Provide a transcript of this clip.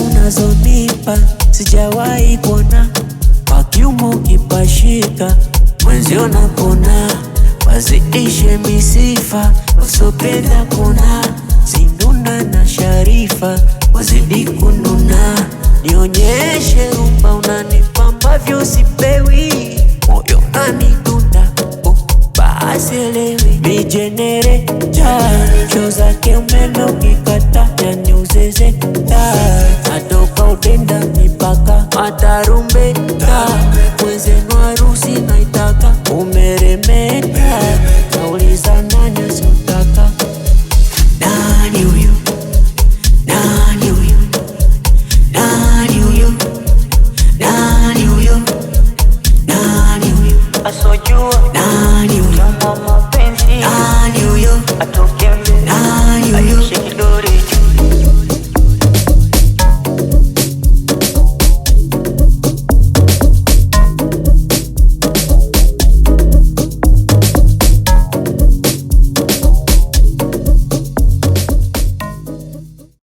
Unazonipa sijawahi kuona, kwa kiumo kipashika mwenzio napona. Wazidishe misifa usopenda kuna, Zinduna na Sharifa wazidi kununa. Nionyeshe rumba unanipa ambavyo sipewi, moyo unanidunda basi elewi. Mi generator choza